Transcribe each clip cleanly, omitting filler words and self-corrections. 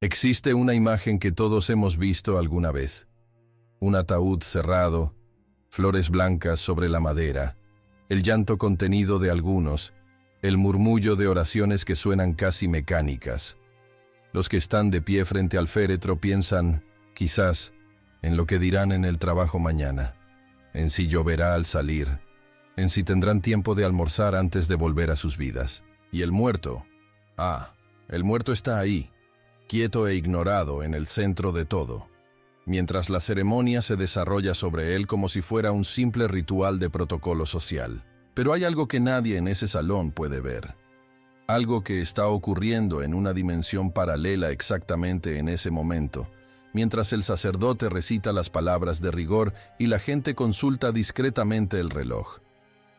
Existe una imagen que todos hemos visto alguna vez. Un ataúd cerrado, flores blancas sobre la madera, el llanto contenido de algunos, el murmullo de oraciones que suenan casi mecánicas. Los que están de pie frente al féretro piensan, quizás, en lo que dirán en el trabajo mañana, en si lloverá al salir, en si tendrán tiempo de almorzar antes de volver a sus vidas. Y el muerto, el muerto está ahí, quieto e ignorado en el centro de todo, mientras la ceremonia se desarrolla sobre él como si fuera un simple ritual de protocolo social. Pero hay algo que nadie en ese salón puede ver. Algo que está ocurriendo en una dimensión paralela exactamente en ese momento, mientras el sacerdote recita las palabras de rigor y la gente consulta discretamente el reloj.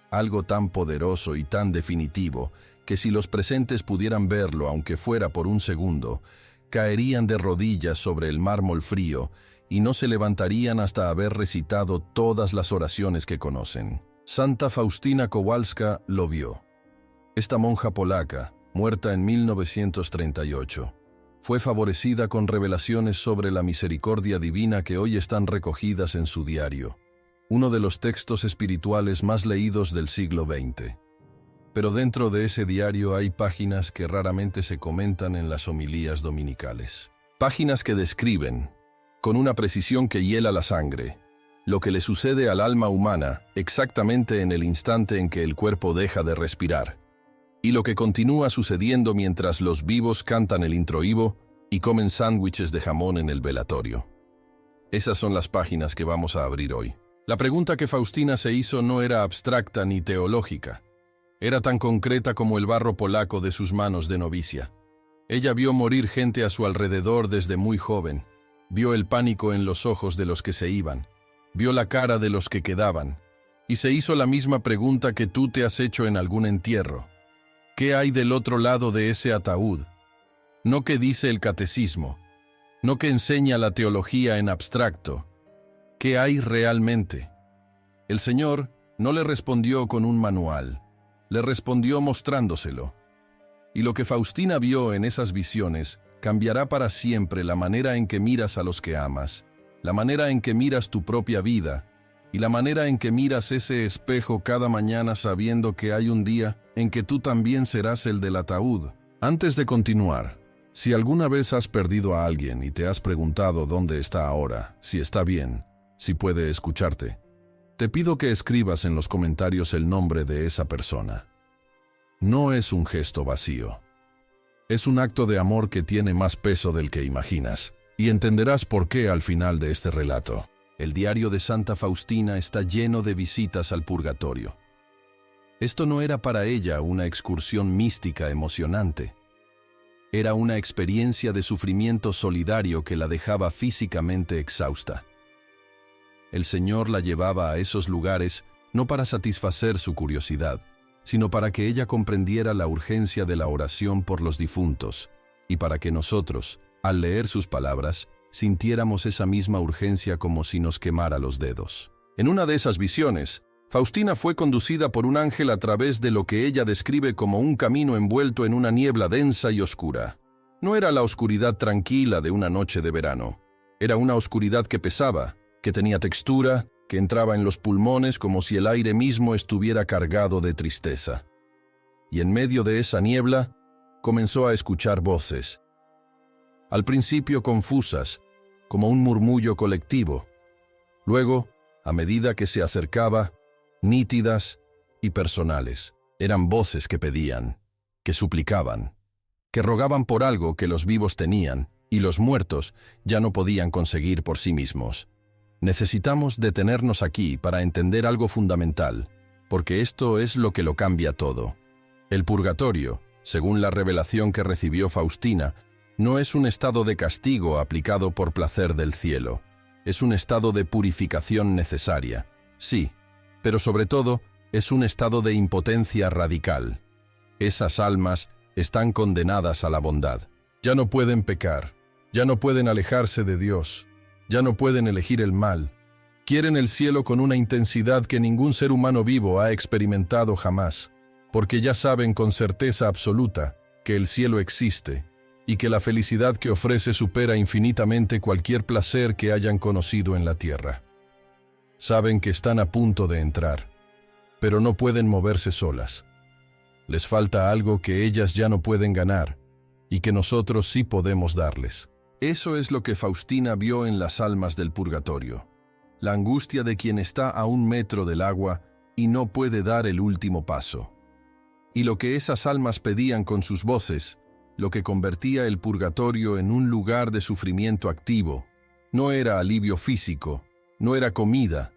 Algo tan poderoso y tan definitivo que si los presentes pudieran verlo, aunque fuera por un segundo, caerían de rodillas sobre el mármol frío y no se levantarían hasta haber recitado todas las oraciones que conocen. Santa Faustina Kowalska lo vio. Esta monja polaca, muerta en 1938, fue favorecida con revelaciones sobre la misericordia divina que hoy están recogidas en su diario, uno de los textos espirituales más leídos del siglo XX. Pero dentro de ese diario hay páginas que raramente se comentan en las homilías dominicales. Páginas que describen, con una precisión que hiela la sangre, lo que le sucede al alma humana exactamente en el instante en que el cuerpo deja de respirar, y lo que continúa sucediendo mientras los vivos cantan el introíbo y comen sándwiches de jamón en el velatorio. Esas son las páginas que vamos a abrir hoy. La pregunta que Faustina se hizo no era abstracta ni teológica. Era tan concreta como el barro polaco de sus manos de novicia. Ella vio morir gente a su alrededor desde muy joven. Vio el pánico en los ojos de los que se iban. Vio la cara de los que quedaban. Y se hizo la misma pregunta que tú te has hecho en algún entierro. ¿Qué hay del otro lado de ese ataúd? No qué dice el catecismo. No qué enseña la teología en abstracto. ¿Qué hay realmente? El Señor no le respondió con un manual. Le respondió mostrándoselo. Y lo que Faustina vio en esas visiones cambiará para siempre la manera en que miras a los que amas, la manera en que miras tu propia vida y la manera en que miras ese espejo cada mañana sabiendo que hay un día en que tú también serás el del ataúd. Antes de continuar, si alguna vez has perdido a alguien y te has preguntado dónde está ahora, si está bien, si puede escucharte, te pido que escribas en los comentarios el nombre de esa persona. No es un gesto vacío. Es un acto de amor que tiene más peso del que imaginas, y entenderás por qué al final de este relato. El diario de Santa Faustina está lleno de visitas al purgatorio. Esto no era para ella una excursión mística emocionante. Era una experiencia de sufrimiento solidario que la dejaba físicamente exhausta. El Señor la llevaba a esos lugares no para satisfacer su curiosidad, sino para que ella comprendiera la urgencia de la oración por los difuntos, y para que nosotros, al leer sus palabras, sintiéramos esa misma urgencia como si nos quemara los dedos. En una de esas visiones, Faustina fue conducida por un ángel a través de lo que ella describe como un camino envuelto en una niebla densa y oscura. No era la oscuridad tranquila de una noche de verano. Era una oscuridad que pesaba, que tenía textura, que entraba en los pulmones como si el aire mismo estuviera cargado de tristeza. Y en medio de esa niebla, comenzó a escuchar voces. Al principio confusas, como un murmullo colectivo. Luego, a medida que se acercaba, nítidas y personales. Eran voces que pedían, que suplicaban, que rogaban por algo que los vivos tenían y los muertos ya no podían conseguir por sí mismos. Necesitamos detenernos aquí para entender algo fundamental, porque esto es lo que lo cambia todo. El purgatorio, según la revelación que recibió Faustina, no es un estado de castigo aplicado por placer del cielo. Es un estado de purificación necesaria, sí, pero sobre todo es un estado de impotencia radical. Esas almas están condenadas a la bondad. Ya no pueden pecar, ya no pueden alejarse de Dios, ya no pueden elegir el mal. Quieren el cielo con una intensidad que ningún ser humano vivo ha experimentado jamás, porque ya saben con certeza absoluta que el cielo existe y que la felicidad que ofrece supera infinitamente cualquier placer que hayan conocido en la tierra. Saben que están a punto de entrar, pero no pueden moverse solas. Les falta algo que ellas ya no pueden ganar y que nosotros sí podemos darles. Eso es lo que Faustina vio en las almas del purgatorio. La angustia de quien está a 1 metro del agua y no puede dar el último paso. Y lo que esas almas pedían con sus voces, lo que convertía el purgatorio en un lugar de sufrimiento activo, no era alivio físico, no era comida,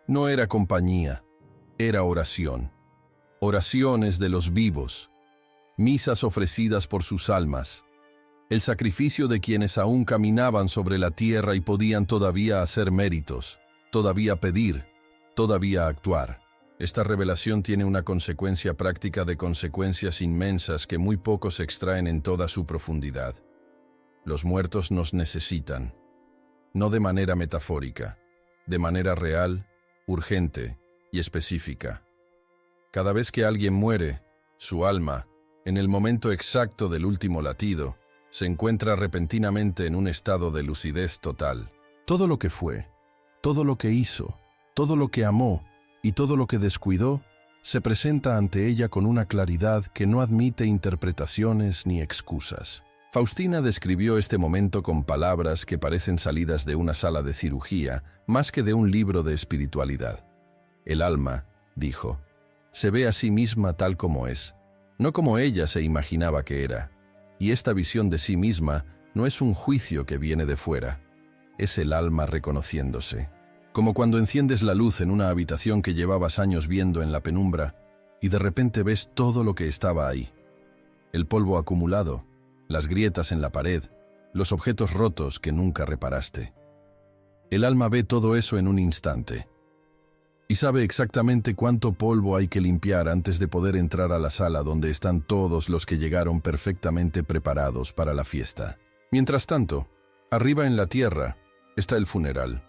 no era compañía, era oración. Oraciones de los vivos, misas ofrecidas por sus almas, el sacrificio de quienes aún caminaban sobre la tierra y podían todavía hacer méritos, todavía pedir, todavía actuar. Esta revelación tiene una consecuencia práctica de consecuencias inmensas que muy pocos extraen en toda su profundidad. Los muertos nos necesitan, no de manera metafórica, de manera real, urgente y específica. Cada vez que alguien muere, su alma, en el momento exacto del último latido, se encuentra repentinamente en un estado de lucidez total. Todo lo que fue, todo lo que hizo, todo lo que amó y todo lo que descuidó, se presenta ante ella con una claridad que no admite interpretaciones ni excusas. Faustina describió este momento con palabras que parecen salidas de una sala de cirugía, más que de un libro de espiritualidad. El alma, dijo, se ve a sí misma tal como es, no como ella se imaginaba que era. Y esta visión de sí misma no es un juicio que viene de fuera, es el alma reconociéndose. Como cuando enciendes la luz en una habitación que llevabas años viendo en la penumbra y de repente ves todo lo que estaba ahí. El polvo acumulado, las grietas en la pared, los objetos rotos que nunca reparaste. El alma ve todo eso en un instante y sabe exactamente cuánto polvo hay que limpiar antes de poder entrar a la sala donde están todos los que llegaron perfectamente preparados para la fiesta. Mientras tanto, arriba en la tierra está el funeral.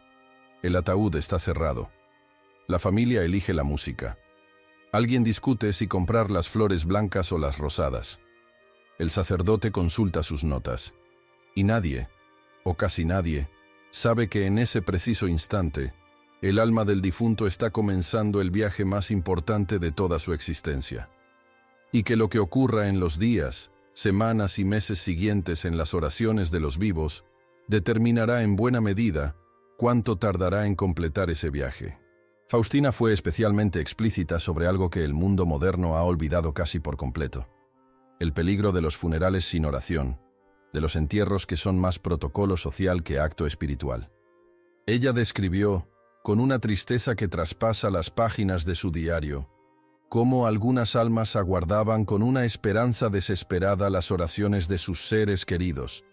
El ataúd está cerrado. La familia elige la música. Alguien discute si comprar las flores blancas o las rosadas. El sacerdote consulta sus notas. Y nadie, o casi nadie, sabe que en ese preciso instante, el alma del difunto está comenzando el viaje más importante de toda su existencia. Y que lo que ocurra en los días, semanas y meses siguientes en las oraciones de los vivos, determinará en buena medida cuánto tardará en completar ese viaje. Faustina fue especialmente explícita sobre algo que el mundo moderno ha olvidado casi por completo: el peligro de los funerales sin oración, de los entierros que son más protocolo social que acto espiritual. Ella describió, con una tristeza que traspasa las páginas de su diario, cómo algunas almas aguardaban con una esperanza desesperada las oraciones de sus seres queridos,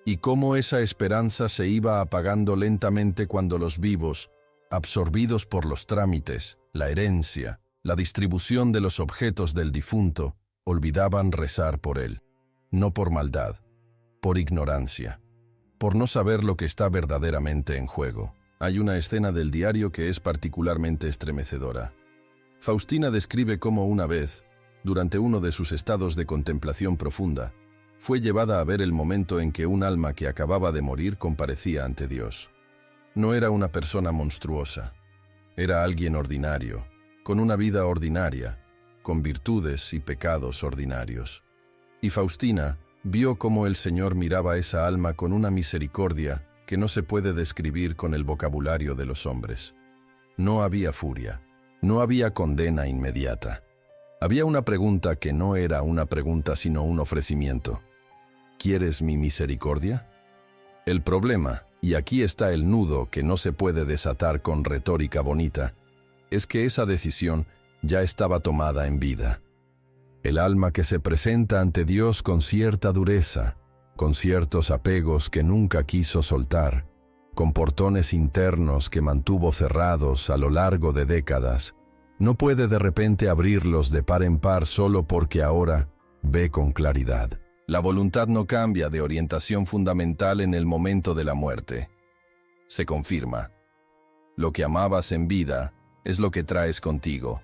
y cómo esa esperanza se iba apagando lentamente cuando los vivos, absorbidos por los trámites, la herencia, la distribución de los objetos del difunto, olvidaban rezar por él, no por maldad, por ignorancia, por no saber lo que está verdaderamente en juego. Hay una escena del diario que es particularmente estremecedora. Faustina describe cómo una vez, durante uno de sus estados de contemplación profunda, fue llevada a ver el momento en que un alma que acababa de morir comparecía ante Dios. No era una persona monstruosa, era alguien ordinario, con una vida ordinaria, con virtudes y pecados ordinarios. Y Faustina vio cómo el Señor miraba esa alma con una misericordia que no se puede describir con el vocabulario de los hombres. No había furia, no había condena inmediata. Había una pregunta que no era una pregunta sino un ofrecimiento. ¿Quieres mi misericordia? El problema, y aquí está el nudo que no se puede desatar con retórica bonita, es que esa decisión ya estaba tomada en vida. El alma que se presenta ante Dios con cierta dureza, con ciertos apegos que nunca quiso soltar, con portones internos que mantuvo cerrados a lo largo de décadas, no puede de repente abrirlos de par en par solo porque ahora ve con claridad. La voluntad no cambia de orientación fundamental en el momento de la muerte. Se confirma. Lo que amabas en vida es lo que traes contigo.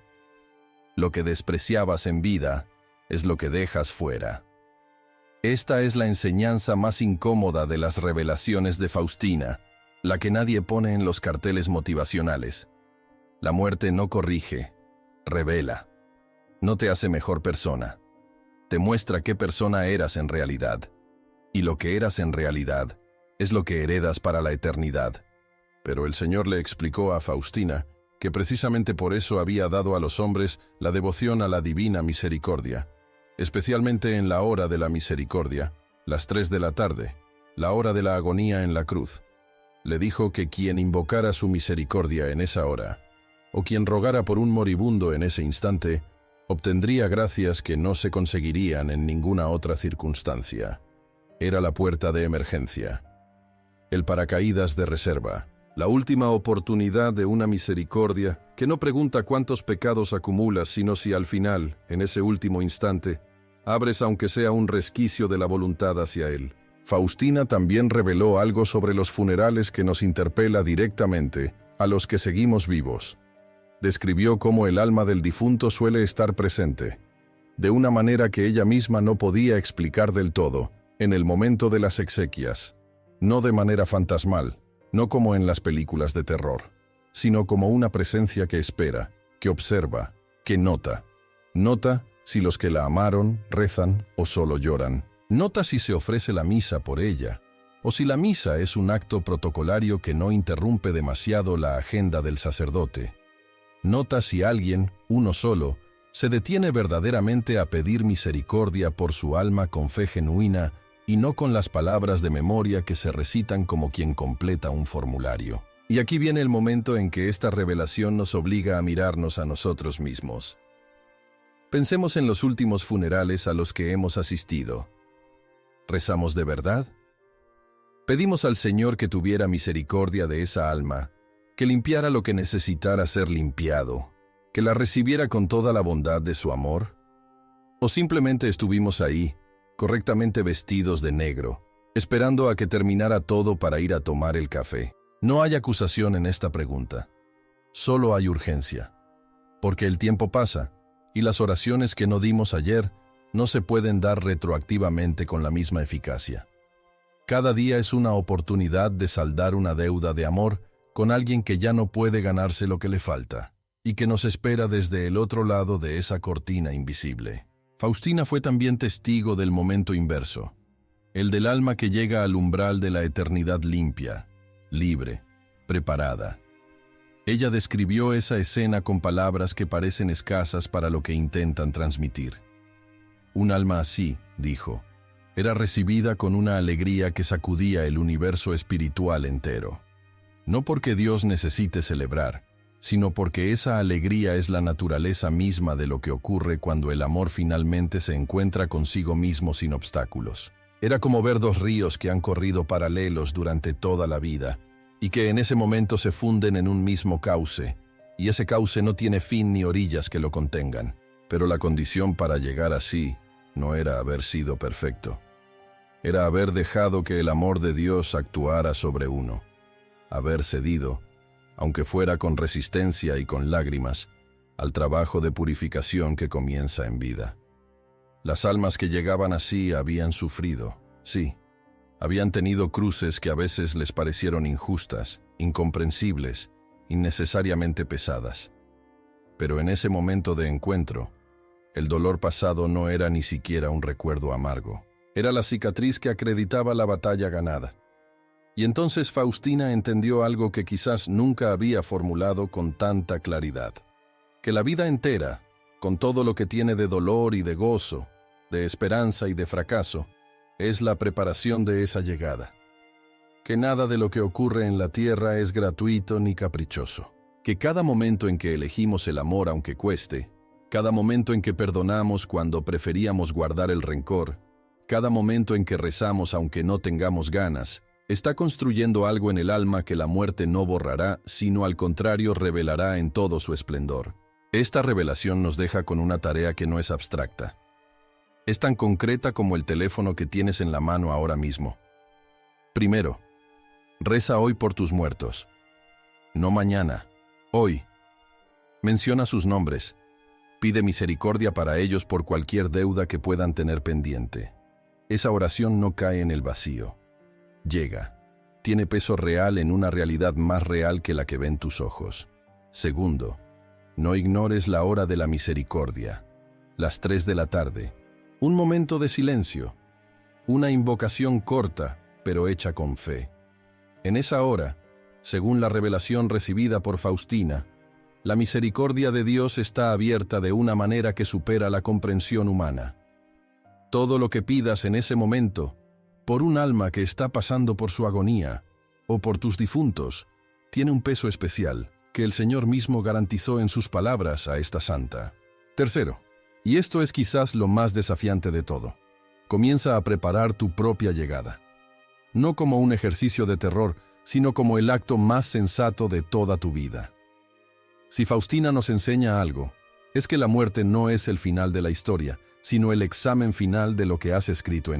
Lo que despreciabas en vida es lo que dejas fuera. Esta es la enseñanza más incómoda de las revelaciones de Faustina, la que nadie pone en los carteles motivacionales. La muerte no corrige, revela. No te hace mejor persona. Te muestra qué persona eras en realidad. Y lo que eras en realidad es lo que heredas para la eternidad. Pero el Señor le explicó a Faustina que precisamente por eso había dado a los hombres la devoción a la divina misericordia, especialmente en la hora de la misericordia, las 3 de la tarde, la hora de la agonía en la cruz. Le dijo que quien invocara su misericordia en esa hora, o quien rogara por un moribundo en ese instante, obtendría gracias que no se conseguirían en ninguna otra circunstancia. Era la puerta de emergencia, el paracaídas de reserva, la última oportunidad de una misericordia que no pregunta cuántos pecados acumulas, sino si al final, en ese último instante, abres aunque sea un resquicio de la voluntad hacia Él. Faustina también reveló algo sobre los funerales que nos interpela directamente a los que seguimos vivos. Describió cómo el alma del difunto suele estar presente, de una manera que ella misma no podía explicar del todo, en el momento de las exequias, no de manera fantasmal, no como en las películas de terror, sino como una presencia que espera, que observa, que nota. Nota si los que la amaron rezan o solo lloran. Nota si se ofrece la misa por ella, o si la misa es un acto protocolario que no interrumpe demasiado la agenda del sacerdote. Nota si alguien, uno solo, se detiene verdaderamente a pedir misericordia por su alma con fe genuina y no con las palabras de memoria que se recitan como quien completa un formulario. Y aquí viene el momento en que esta revelación nos obliga a mirarnos a nosotros mismos. Pensemos en los últimos funerales a los que hemos asistido. ¿Rezamos de verdad? Pedimos al Señor que tuviera misericordia de esa alma, que limpiara lo que necesitara ser limpiado, que la recibiera con toda la bondad de su amor. ¿O simplemente estuvimos ahí, correctamente vestidos de negro, esperando a que terminara todo para ir a tomar el café? No hay acusación en esta pregunta. Solo hay urgencia. Porque el tiempo pasa, y las oraciones que no dimos ayer no se pueden dar retroactivamente con la misma eficacia. Cada día es una oportunidad de saldar una deuda de amor con alguien que ya no puede ganarse lo que le falta, y que nos espera desde el otro lado de esa cortina invisible. Faustina fue también testigo del momento inverso, el del alma que llega al umbral de la eternidad limpia, libre, preparada. Ella describió esa escena con palabras que parecen escasas para lo que intentan transmitir. Un alma así, dijo, era recibida con una alegría que sacudía el universo espiritual entero. No porque Dios necesite celebrar, sino porque esa alegría es la naturaleza misma de lo que ocurre cuando el amor finalmente se encuentra consigo mismo sin obstáculos. Era como ver dos ríos que han corrido paralelos durante toda la vida, y que en ese momento se funden en un mismo cauce, y ese cauce no tiene fin ni orillas que lo contengan. Pero la condición para llegar así no era haber sido perfecto. Era haber dejado que el amor de Dios actuara sobre uno, haber cedido, aunque fuera con resistencia y con lágrimas, al trabajo de purificación que comienza en vida. Las almas que llegaban así habían sufrido, sí, habían tenido cruces que a veces les parecieron injustas, incomprensibles, innecesariamente pesadas. Pero en ese momento de encuentro, el dolor pasado no era ni siquiera un recuerdo amargo. Era la cicatriz que acreditaba la batalla ganada. Y entonces Faustina entendió algo que quizás nunca había formulado con tanta claridad. Que la vida entera, con todo lo que tiene de dolor y de gozo, de esperanza y de fracaso, es la preparación de esa llegada. Que nada de lo que ocurre en la tierra es gratuito ni caprichoso. Que cada momento en que elegimos el amor aunque cueste, cada momento en que perdonamos cuando preferíamos guardar el rencor, cada momento en que rezamos aunque no tengamos ganas, está construyendo algo en el alma que la muerte no borrará, sino al contrario revelará en todo su esplendor. Esta revelación nos deja con una tarea que no es abstracta. Es tan concreta como el teléfono que tienes en la mano ahora mismo. Primero, reza hoy por tus muertos. No mañana, hoy. Menciona sus nombres. Pide misericordia para ellos por cualquier deuda que puedan tener pendiente. Esa oración no cae en el vacío. Llega. Tiene peso real en una realidad más real que la que ven tus ojos. Segundo, no ignores la hora de la misericordia. Las 3 de la tarde. Un momento de silencio. Una invocación corta, pero hecha con fe. En esa hora, según la revelación recibida por Faustina, la misericordia de Dios está abierta de una manera que supera la comprensión humana. Todo lo que pidas en ese momento, por un alma que está pasando por su agonía, o por tus difuntos, tiene un peso especial que el Señor mismo garantizó en sus palabras a esta santa. Tercero, y esto es quizás lo más desafiante de todo, comienza a preparar tu propia llegada. No como un ejercicio de terror, sino como el acto más sensato de toda tu vida. Si Faustina nos enseña algo, es que la muerte no es el final de la historia, sino el examen final de lo que has escrito en ella.